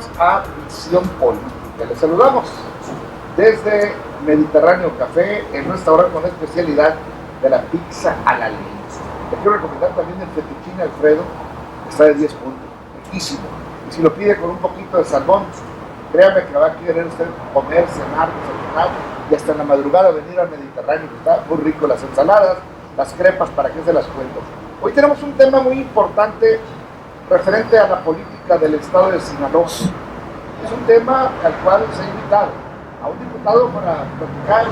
más a Visión Política. Les saludamos desde Mediterráneo Café, en un restaurante con la especialidad de la pizza a la leña. Les quiero recomendar también el fettuccine Alfredo, está de 10 puntos, riquísimo. Y si lo pide con un poquito de salmón, créame que va a querer usted comer, cenar, desayunar y hasta en la madrugada venir al Mediterráneo, que está muy rico, las ensaladas, las crepas, para que se las cuento. Hoy tenemos un tema muy importante referente a la política del estado de Sinaloa. Es un tema al cual se ha invitado a un diputado para platicar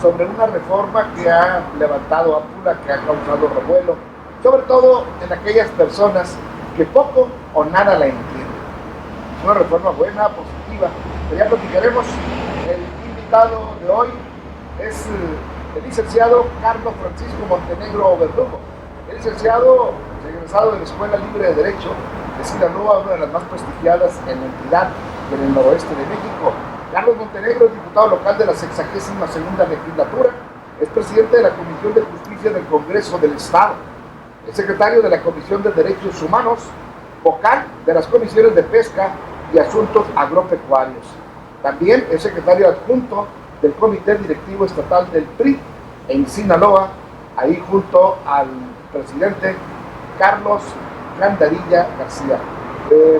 sobre una reforma que ha levantado ámpula, que ha causado revuelo, sobre todo en aquellas personas que poco o nada la entienden. Es una reforma buena, positiva, pero ya platicaremos. El invitado de hoy es el licenciado Carlos Francisco Montenegro Verdugo. El licenciado, egresado de la Escuela Libre de Derecho de Sinaloa, una de las más prestigiadas en la entidad y en el noroeste de México. Carlos Montenegro es diputado local de la 62ª legislatura, es presidente de la Comisión de Justicia del Congreso del Estado, es secretario de la Comisión de Derechos Humanos, vocal de las comisiones de Pesca y Asuntos Agropecuarios. También es secretario adjunto del Comité Directivo Estatal del PRI en Sinaloa, ahí junto al presidente Carlos Gandarilla García.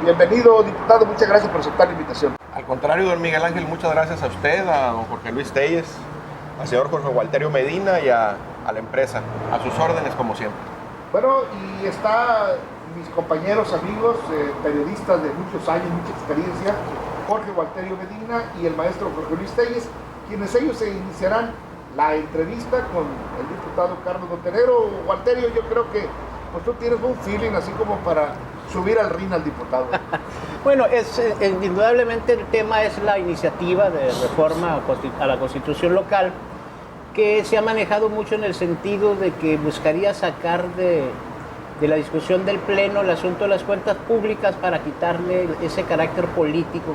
Bienvenido, diputado, muchas gracias por aceptar la invitación. Al contrario, don Miguel Ángel, muchas gracias a usted, a don Jorge Luis Telles, al señor Jorge Walterio Medina y a la empresa. A sus órdenes, como siempre. Bueno, y está mis compañeros, amigos, periodistas de muchos años, mucha experiencia, Jorge Walterio Medina y el maestro Jorge Luis Telles, quienes ellos se iniciarán la entrevista con el diputado Carlos Montenegro. Walterio, yo creo que pues tú tienes un feeling así como para subir al ring al diputado. Bueno, indudablemente el tema es la iniciativa de reforma a la Constitución local, que se ha manejado mucho en el sentido de que buscaría sacar de la discusión del Pleno el asunto de las cuentas públicas para quitarle ese carácter político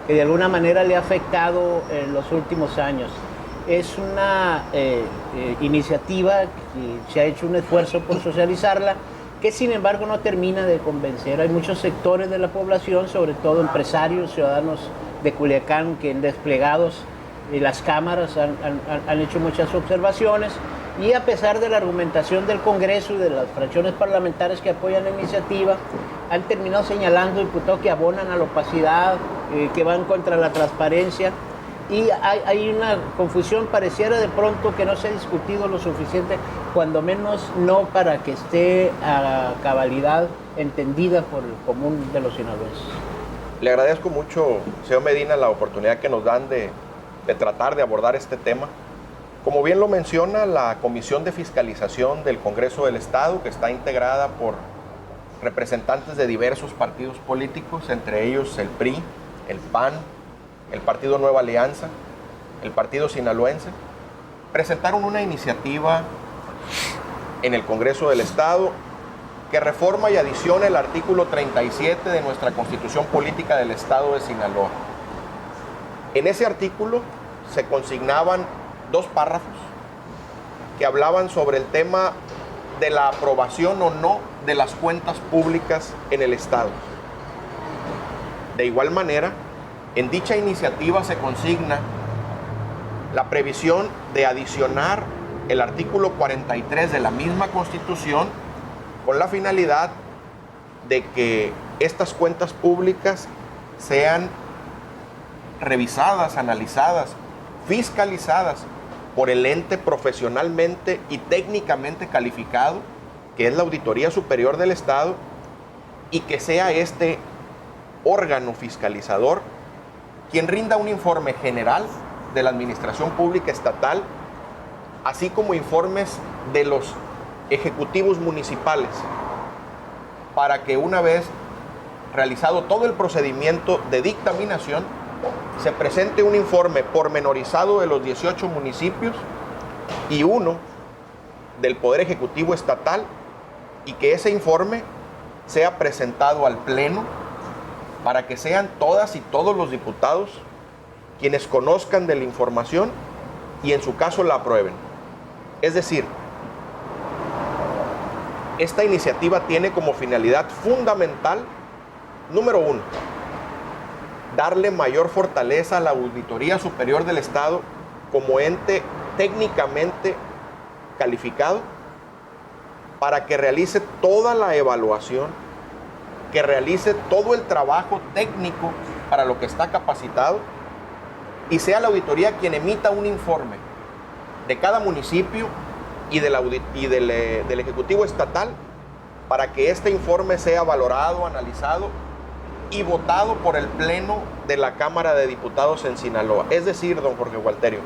que de alguna manera le ha afectado en los últimos años. Es una iniciativa que se ha hecho un esfuerzo por socializarla, que sin embargo no termina de convencer. Hay muchos sectores de la población, sobre todo empresarios, ciudadanos de Culiacán, que desplegados en las cámaras han hecho muchas observaciones, y a pesar de la argumentación del Congreso y de las fracciones parlamentarias que apoyan la iniciativa, han terminado señalando diputados que abonan a la opacidad, que van contra la transparencia, y hay una confusión. Pareciera de pronto que no se ha discutido lo suficiente, cuando menos no para que esté a cabalidad entendida por el común de los sinaloenses. Le agradezco mucho, señor Medina, la oportunidad que nos dan de tratar de abordar este tema. Como bien lo menciona, la Comisión de Fiscalización del Congreso del Estado, que está integrada por representantes de diversos partidos políticos, entre ellos el PRI, el PAN, el Partido Nueva Alianza, el Partido Sinaloense, presentaron una iniciativa en el Congreso del Estado que reforma y adiciona el artículo 37 de nuestra Constitución Política del Estado de Sinaloa. En ese artículo se consignaban 2 párrafos que hablaban sobre el tema de la aprobación o no de las cuentas públicas en el Estado. De igual manera, en dicha iniciativa se consigna la previsión de adicionar el artículo 43 de la misma Constitución con la finalidad de que estas cuentas públicas sean revisadas, analizadas, fiscalizadas por el ente profesionalmente y técnicamente calificado, que es la Auditoría Superior del Estado, y que sea este órgano fiscalizador quien rinda un informe general de la Administración Pública Estatal, así como informes de los ejecutivos municipales, para que una vez realizado todo el procedimiento de dictaminación, se presente un informe pormenorizado de los 18 municipios y uno del Poder Ejecutivo Estatal, y que ese informe sea presentado al Pleno para que sean todas y todos los diputados quienes conozcan de la información y en su caso la aprueben. Es decir, esta iniciativa tiene como finalidad fundamental, número 1, darle mayor fortaleza a la Auditoría Superior del Estado como ente técnicamente calificado para que realice toda la evaluación, que realice todo el trabajo técnico para lo que está capacitado y sea la auditoría quien emita un informe de cada municipio y del Ejecutivo Estatal para que este informe sea valorado, analizado y votado por el Pleno de la Cámara de Diputados en Sinaloa. Es decir, don Jorge Gualterio,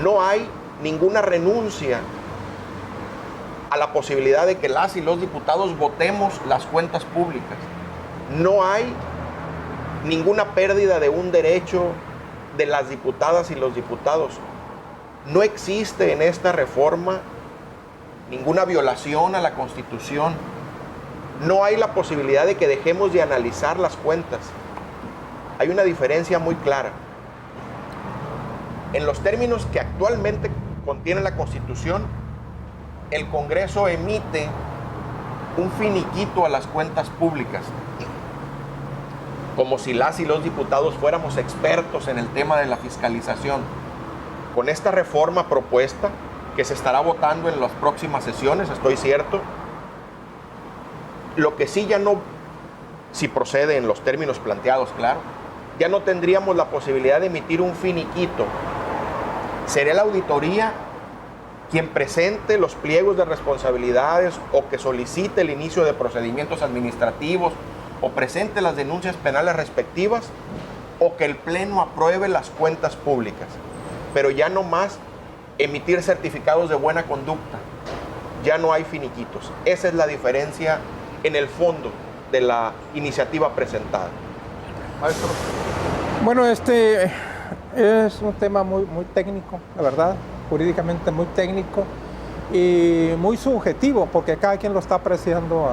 no hay ninguna renuncia a la posibilidad de que las y los diputados votemos las cuentas públicas. No hay ninguna pérdida de un derecho de las diputadas y los diputados. No existe en esta reforma ninguna violación a la Constitución. No hay la posibilidad de que dejemos de analizar las cuentas. Hay una diferencia muy clara. En los términos que actualmente contiene la Constitución, el Congreso emite un finiquito a las cuentas públicas, como si las y los diputados fuéramos expertos en el tema de la fiscalización. Con esta reforma propuesta, que se estará votando en las próximas sesiones, estoy cierto, lo que sí ya no, si procede en los términos planteados, claro, ya no tendríamos la posibilidad de emitir un finiquito. Sería la auditoría quien presente los pliegos de responsabilidades o que solicite el inicio de procedimientos administrativos o presente las denuncias penales respectivas o que el Pleno apruebe las cuentas públicas. Pero ya no más emitir certificados de buena conducta. Ya no hay finiquitos. Esa es la diferencia en el fondo de la iniciativa presentada. Maestro. Bueno, este es un tema muy técnico, la verdad, jurídicamente muy técnico y muy subjetivo, porque cada quien lo está apreciando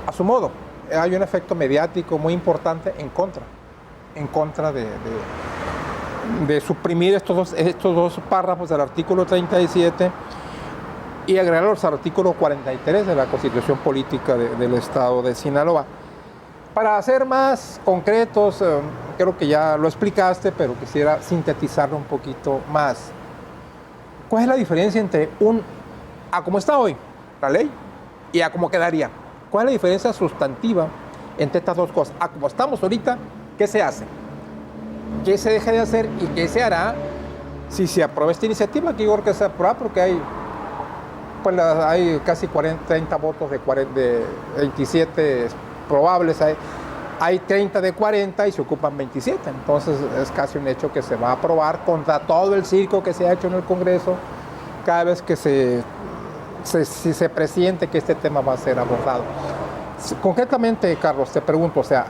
a su modo. Hay un efecto mediático muy importante en contra de suprimir estos dos párrafos del artículo 37 y agregarlos al artículo 43 de la Constitución Política del Estado de Sinaloa. Para ser más concretos, creo que ya lo explicaste, pero quisiera sintetizarlo un poquito más. ¿Cuál es la diferencia entre a cómo está hoy la ley y a cómo quedaría? ¿Cuál es la diferencia sustantiva entre estas dos cosas? A cómo estamos ahorita, ¿qué se hace? ¿Qué se deja de hacer y qué se hará si se aprueba esta iniciativa? Que yo creo que se aprueba porque hay casi 30 votos de 27 probables, hay 30 de 40 y se ocupan 27. Entonces es casi un hecho que se va a aprobar contra todo el circo que se ha hecho en el Congreso cada vez que se presiente que este tema va a ser abordado. Concretamente, Carlos, te pregunto, o sea,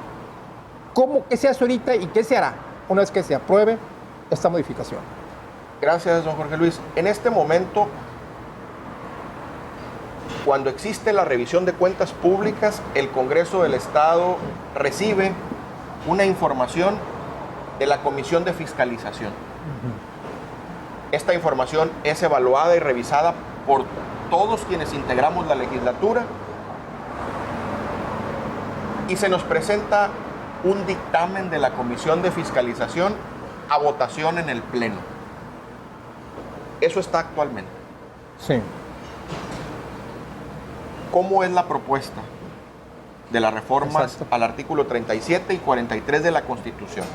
¿qué se hace ahorita y qué se hará una vez que se apruebe esta modificación? Gracias, don Jorge Luis. En este momento, cuando existe la revisión de cuentas públicas, el Congreso del Estado recibe una información de la Comisión de Fiscalización. Esta información es evaluada y revisada por todos quienes integramos la legislatura y se nos presenta un dictamen de la Comisión de Fiscalización a votación en el Pleno. Eso está actualmente. Sí. ¿Cómo es la propuesta de las reformas al artículo 37 y 43 de la Constitución?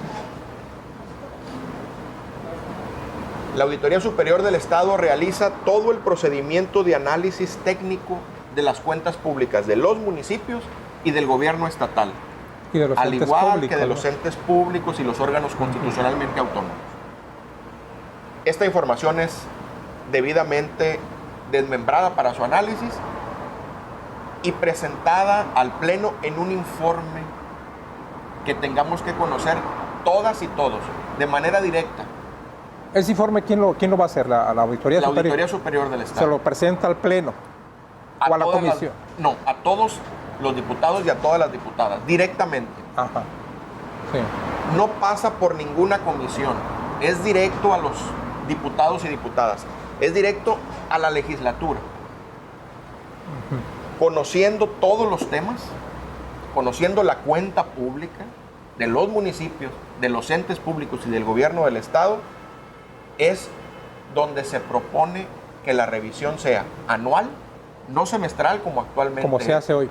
La Auditoría Superior del Estado realiza todo el procedimiento de análisis técnico de las cuentas públicas de los municipios y del gobierno estatal, y de los al entes igual públicos, que de los entes públicos y los órganos constitucionalmente autónomos. Esta información es debidamente desmembrada para su análisis y presentada al Pleno en un informe que tengamos que conocer todas y todos, de manera directa. ¿Ese informe quién lo va a hacer? ¿La Auditoría Superior? La Auditoría Superior del Estado. ¿Se lo presenta al Pleno o a la Comisión? No, a todos los diputados y a todas las diputadas, directamente. Ajá. Sí. No pasa por ninguna comisión, es directo a los diputados y diputadas, es directo a la legislatura. Conociendo todos los temas, conociendo la cuenta pública, de los municipios, de los entes públicos y del gobierno del estado, es donde se propone que la revisión sea anual, no semestral como actualmente Como se hace hoy.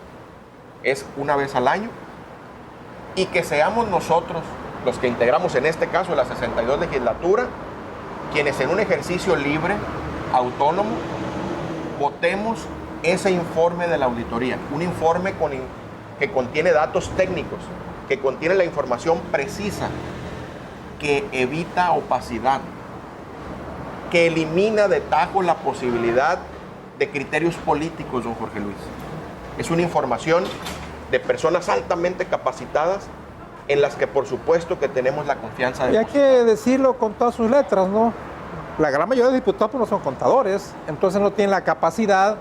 es una vez al año, y que seamos nosotros, los que integramos en este caso la 62 legislatura, quienes en un ejercicio libre, autónomo, votemos ese informe de la auditoría, un informe que contiene datos técnicos, que contiene la información precisa, que evita opacidad, que elimina de tajo la posibilidad de criterios políticos, don Jorge Luis. Es una información de personas altamente capacitadas en las que por supuesto que tenemos la confianza de Y hay que decirlo con todas sus letras, ¿no? La gran mayoría de diputados pues, no son contadores, entonces no tienen la capacidad,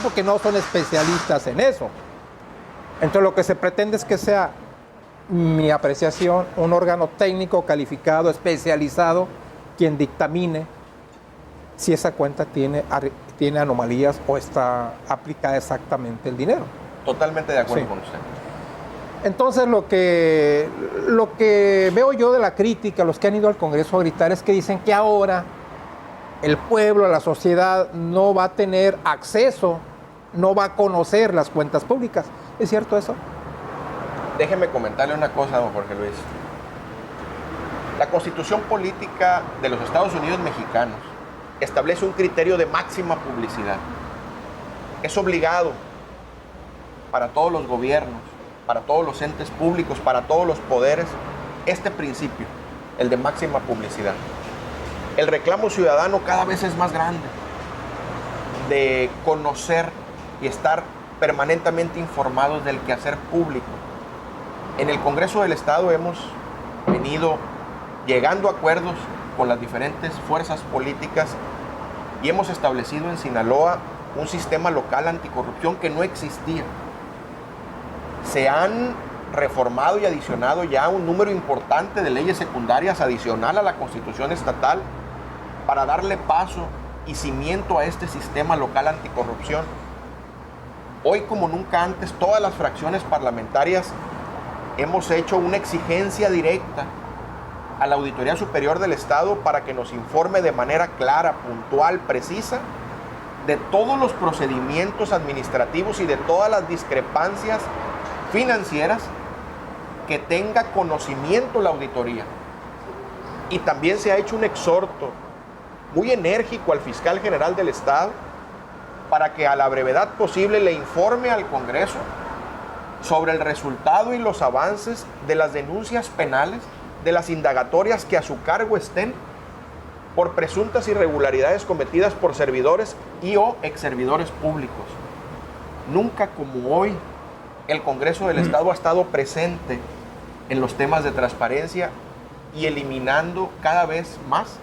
porque no son especialistas en eso. Entonces lo que se pretende es que sea, mi apreciación, un órgano técnico calificado, especializado, quien dictamine si esa cuenta tiene anomalías o está aplicada exactamente el dinero. Totalmente de acuerdo Sí. con usted. Entonces lo que veo yo de la crítica, los que han ido al Congreso a gritar, es que dicen que ahora el pueblo, la sociedad no va a tener acceso, no va a conocer las cuentas públicas. ¿Es cierto eso? Déjeme comentarle una cosa, don Jorge Luis. La Constitución Política de los Estados Unidos Mexicanos establece un criterio de máxima publicidad. Es obligado para todos los gobiernos, para todos los entes públicos, para todos los poderes, este principio, el de máxima publicidad. El reclamo ciudadano cada vez es más grande de conocer y estar permanentemente informados del quehacer público. En el Congreso del Estado hemos venido llegando a acuerdos con las diferentes fuerzas políticas y hemos establecido en Sinaloa un sistema local anticorrupción que no existía. Se han reformado y adicionado ya un número importante de leyes secundarias adicional a la Constitución estatal para darle paso y cimiento a este sistema local anticorrupción. Hoy como nunca antes, todas las fracciones parlamentarias hemos hecho una exigencia directa a la Auditoría Superior del Estado para que nos informe de manera clara, puntual, precisa, de todos los procedimientos administrativos y de todas las discrepancias financieras que tenga conocimiento la auditoría. Y también se ha hecho un exhorto muy enérgico al fiscal general del Estado para que a la brevedad posible le informe al Congreso sobre el resultado y los avances de las denuncias penales, de las indagatorias que a su cargo estén por presuntas irregularidades cometidas por servidores y o exservidores públicos. Nunca como hoy el Congreso del Estado ha estado presente en los temas de transparencia y eliminando cada vez más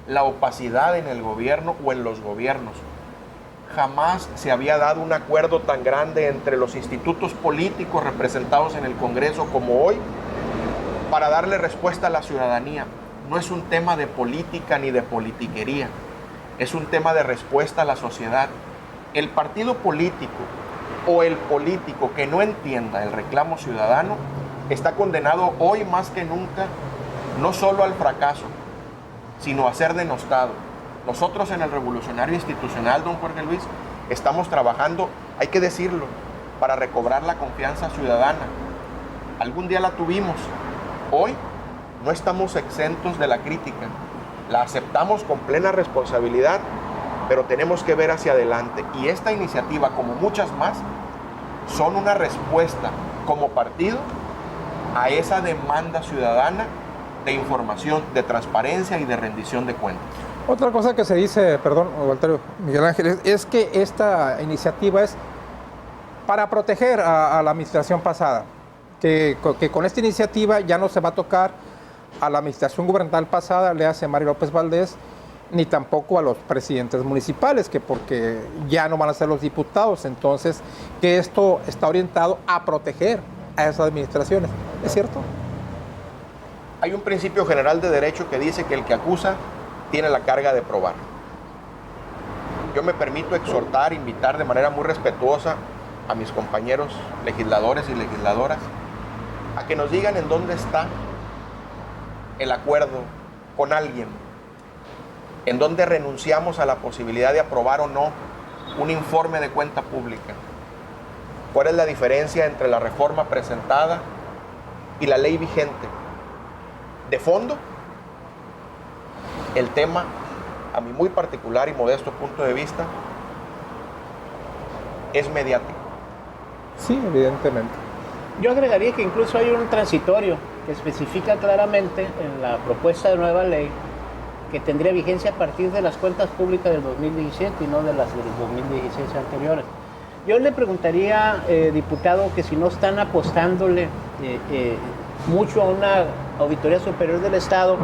la opacidad en el gobierno o en los gobiernos. Jamás se había dado un acuerdo tan grande entre los institutos políticos representados en el Congreso como hoy para darle respuesta a la ciudadanía. No es un tema de política ni de politiquería, es un tema de respuesta a la sociedad. El partido político o el político que no entienda el reclamo ciudadano está condenado hoy más que nunca no solo al fracaso, sino a ser denostado. Nosotros en el Revolucionario Institucional, don Jorge Luis, estamos trabajando, hay que decirlo, para recobrar la confianza ciudadana. Algún día la tuvimos, hoy no estamos exentos de la crítica, la aceptamos con plena responsabilidad, pero tenemos que ver hacia adelante. Y esta iniciativa, como muchas más, son una respuesta como partido a esa demanda ciudadana de información, de transparencia y de rendición de cuentas. Otra cosa que se dice, perdón, Walterio, Miguel Ángel, es que esta iniciativa es para proteger a la administración pasada, que con esta iniciativa ya no se va a tocar a la administración gubernamental pasada, le hace Mario López Valdés, ni tampoco a los presidentes municipales, que porque ya no van a ser los diputados, entonces que esto está orientado a proteger a esas administraciones. ¿Es cierto? Hay un principio general de derecho que dice que el que acusa tiene la carga de probar. Yo me permito exhortar, invitar de manera muy respetuosa a mis compañeros legisladores y legisladoras a que nos digan en dónde está el acuerdo con alguien, en dónde renunciamos a la posibilidad de aprobar o no un informe de cuenta pública. ¿Cuál es la diferencia entre la reforma presentada y la ley vigente? De fondo, el tema, a mi muy particular y modesto punto de vista, es mediático. Sí, evidentemente. Yo agregaría que incluso hay un transitorio que especifica claramente en la propuesta de nueva ley que tendría vigencia a partir de las cuentas públicas del 2017 y no de las del 2016 anteriores. Yo le preguntaría, diputado, que si no están apostándole mucho a una Auditoría Superior del Estado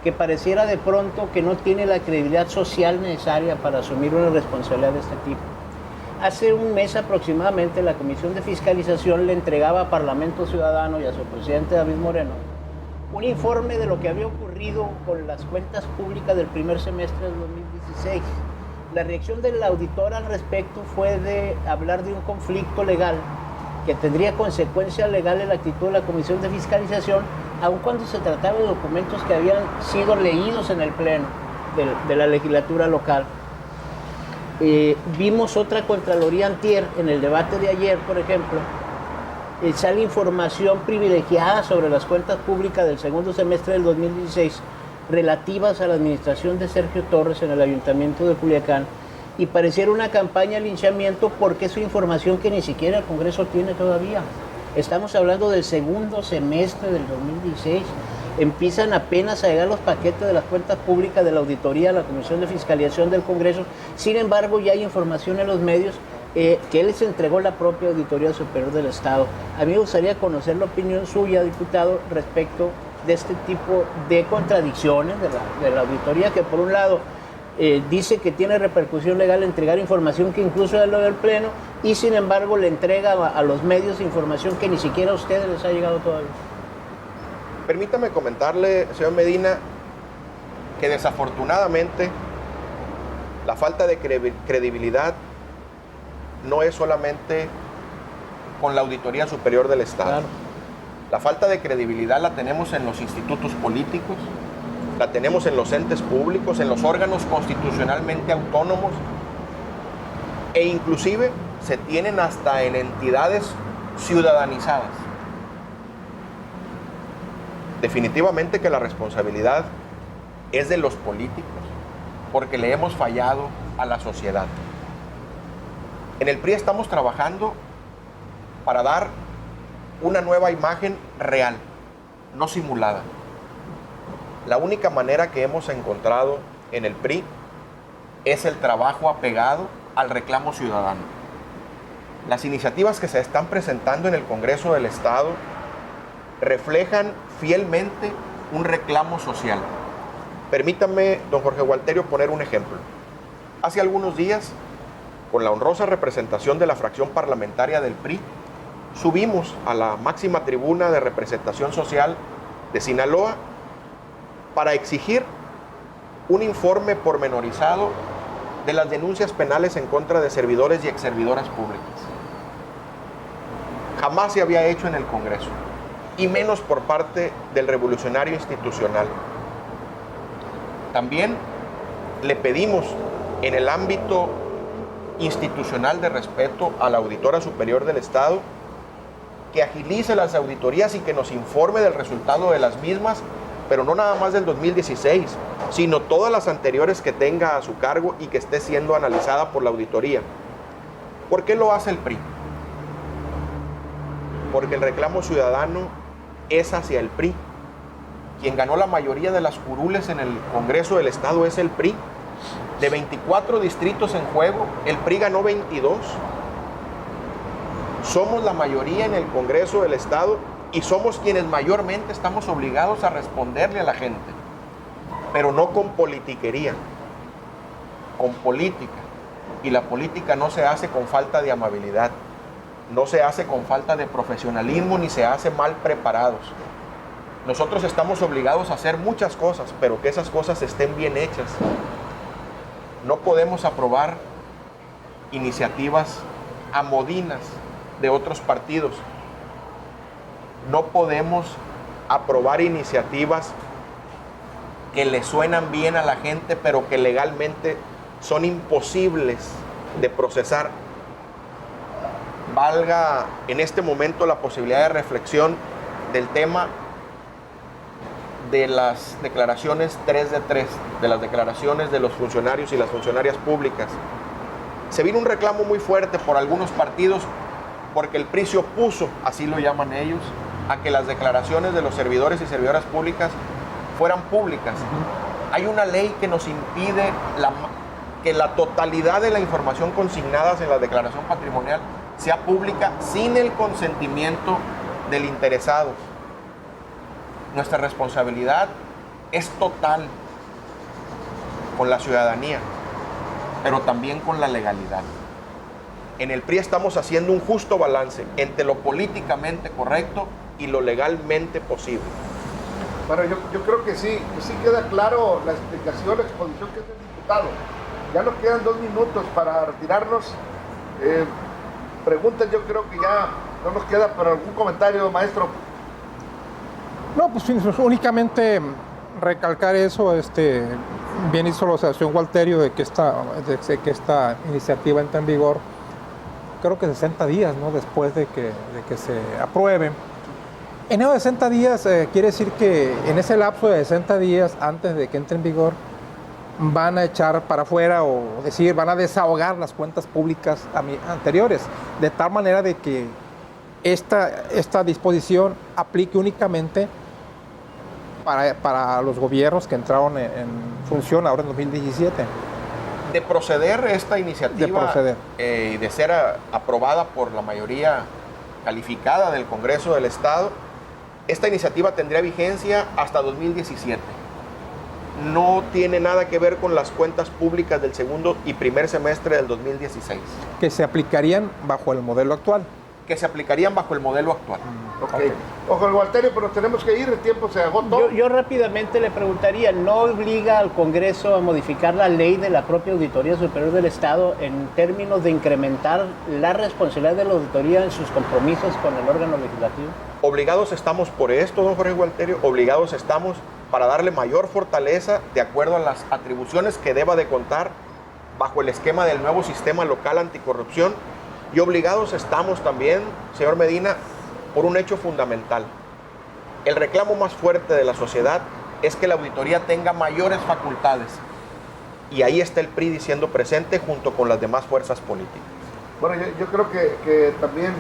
que pareciera de pronto que no tiene la credibilidad social necesaria para asumir una responsabilidad de este tipo. Hace un mes aproximadamente la Comisión de Fiscalización le entregaba a Parlamento Ciudadano y a su presidente David Moreno un informe de lo que había ocurrido con las cuentas públicas del primer semestre del 2016. La reacción del auditor al respecto fue de hablar de un conflicto legal que tendría consecuencias legales en la actitud de la Comisión de Fiscalización, aun cuando se trataba de documentos que habían sido leídos en el Pleno de la legislatura local. Vimos otra Contraloría antier, en el debate de ayer, por ejemplo, sale información privilegiada sobre las cuentas públicas del segundo semestre del 2016 relativas a la administración de Sergio Torres en el Ayuntamiento de Culiacán, y pareciera una campaña de linchamiento porque es información que ni siquiera el Congreso tiene todavía. Estamos hablando del segundo semestre del 2016. Empiezan apenas a llegar los paquetes de las cuentas públicas de la auditoría a la Comisión de Fiscalización del Congreso. Sin embargo, ya hay información en los medios que les entregó la propia Auditoría Superior del Estado. A mí me gustaría conocer la opinión suya, diputado, respecto de este tipo de contradicciones de la auditoría, que por un lado dice que tiene repercusión legal entregar información que incluso es lo del Pleno, y sin embargo le entrega a los medios información que ni siquiera a ustedes les ha llegado todavía. Permítame comentarle, señor Medina, que desafortunadamente la falta de credibilidad no es solamente con la Auditoría Superior del Estado. Claro. La falta de credibilidad la tenemos en los institutos políticos, la tenemos en los entes públicos, en los órganos constitucionalmente autónomos, e inclusive se tienen hasta en entidades ciudadanizadas. Definitivamente que la responsabilidad es de los políticos, porque le hemos fallado a la sociedad. En el PRI estamos trabajando para dar una nueva imagen real, no simulada. La única manera que hemos encontrado en el PRI es el trabajo apegado al reclamo ciudadano. Las iniciativas que se están presentando en el Congreso del Estado reflejan fielmente un reclamo social. Permítame, don Jorge Gualterio, poner un ejemplo. Hace algunos días, con la honrosa representación de la fracción parlamentaria del PRI, subimos a la máxima tribuna de representación social de Sinaloa para exigir un informe pormenorizado de las denuncias penales en contra de servidores y exservidoras públicas. Jamás se había hecho en el Congreso, y menos por parte del revolucionario institucional. También le pedimos en el ámbito institucional de respeto a la Auditora Superior del Estado que agilice las auditorías y que nos informe del resultado de las mismas, pero no nada más del 2016, sino todas las anteriores que tenga a su cargo y que esté siendo analizada por la auditoría. ¿Por qué lo hace el PRI? Porque el reclamo ciudadano es hacia el PRI. Quien ganó la mayoría de las curules en el Congreso del Estado es el PRI. De 24 distritos en juego, el PRI ganó 22. Somos la mayoría en el Congreso del Estado y somos quienes mayormente estamos obligados a responderle a la gente, pero no con politiquería, con política. Y la política no se hace con falta de amabilidad, no se hace con falta de profesionalismo, ni se hace mal preparados. Nosotros estamos obligados a hacer muchas cosas, pero que esas cosas estén bien hechas. No podemos aprobar iniciativas amodinas de otros partidos. no podemos aprobar iniciativas que le suenan bien a la gente, pero que legalmente son imposibles de procesar. Valga en este momento la posibilidad de reflexión del tema de las declaraciones 3 de 3, de las declaraciones de los funcionarios y las funcionarias públicas. Se vino un reclamo muy fuerte por algunos partidos porque el PRI se opuso, así lo llaman ellos, a que las declaraciones de los servidores y servidoras públicas fueran públicas. Hay una ley que nos impide que la totalidad de la información consignada en la declaración patrimonial sea pública sin el consentimiento del interesado. Nuestra responsabilidad es total con la ciudadanía, pero también con la legalidad. En el PRI estamos haciendo un justo balance entre lo políticamente correcto y lo legalmente posible. Bueno, yo creo que sí queda claro la explicación, la exposición que es el diputado. Ya nos quedan 2 minutos para retirarnos. Preguntas yo creo que ya no nos queda, pero algún comentario, maestro. No, pues únicamente recalcar eso, bien hizo la asociación Walterio de que esta iniciativa entra en vigor, creo que 60 días, ¿no? Después de que se apruebe. En esos 60 días quiere decir que en ese lapso de 60 días antes de que entre en vigor van a echar para afuera o decir, van a desahogar las cuentas públicas anteriores, de tal manera de que esta disposición aplique únicamente para los gobiernos que entraron en función ahora en 2017. De proceder esta iniciativa y de ser aprobada por la mayoría calificada del Congreso del Estado, esta iniciativa tendría vigencia hasta 2017. No tiene nada que ver con las cuentas públicas del segundo y primer semestre del 2016. Que se aplicarían bajo el modelo actual. Que se aplicarían bajo el modelo actual. Okay. Ojo, el Walterio, pero tenemos que ir, el tiempo se agotó. Yo rápidamente le preguntaría, ¿no obliga al Congreso a modificar la ley de la propia Auditoría Superior del Estado en términos de incrementar la responsabilidad de la auditoría en sus compromisos con el órgano legislativo? Obligados estamos por esto, don Jorge Walterio, obligados estamos para darle mayor fortaleza de acuerdo a las atribuciones que deba de contar bajo el esquema del nuevo sistema local anticorrupción, y obligados estamos también, señor Medina, por un hecho fundamental. El reclamo más fuerte de la sociedad es que la auditoría tenga mayores facultades, y ahí está el PRI diciendo presente junto con las demás fuerzas políticas. Bueno, yo creo que también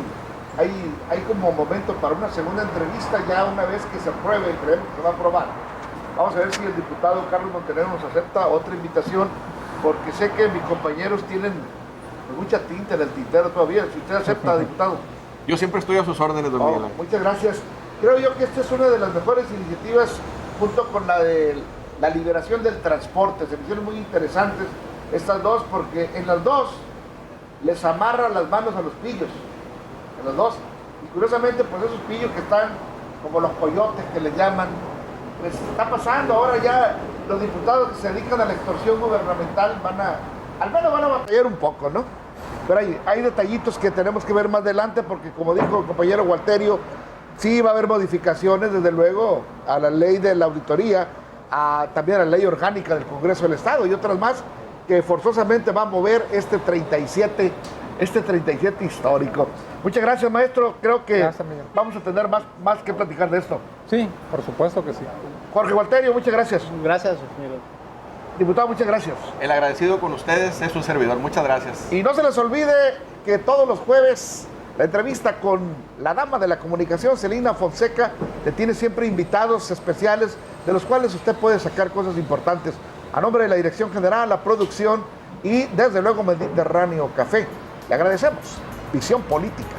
hay como momento para una segunda entrevista ya una vez que se apruebe, creemos que se va a aprobar. Vamos a ver si el diputado Carlos Montenegro nos acepta otra invitación, porque sé que mis compañeros tienen mucha tinta en el tintero todavía. Si usted acepta, diputado. Yo siempre estoy a sus órdenes, don Miguel. Muchas gracias. Creo yo que esta es una de las mejores iniciativas, junto con la de la liberación del transporte. Se me hicieron muy interesantes estas dos, porque en las dos les amarran las manos a los pillos. En las dos. Y curiosamente, pues esos pillos que están como los coyotes que les llaman, les está pasando ahora ya. Los diputados que se dedican a la extorsión gubernamental al menos van a batallar un poco, ¿no? Pero hay detallitos que tenemos que ver más adelante, porque como dijo el compañero Walterio, sí va a haber modificaciones, desde luego, a la ley de la auditoría, también a la ley orgánica del Congreso del Estado y otras más, que forzosamente va a mover este 37 histórico. Muchas gracias, maestro. Creo que vamos a tener más que platicar de esto. Sí, por supuesto que sí. Jorge Walterio, muchas gracias. Gracias, señor. Diputado, muchas gracias. El agradecido con ustedes es un servidor. Muchas gracias. Y no se les olvide que todos los jueves la entrevista con la dama de la comunicación, Celina Fonseca, le tiene siempre invitados especiales de los cuales usted puede sacar cosas importantes. A nombre de la Dirección General, la producción y desde luego Mediterráneo Café, le agradecemos. Visión Política.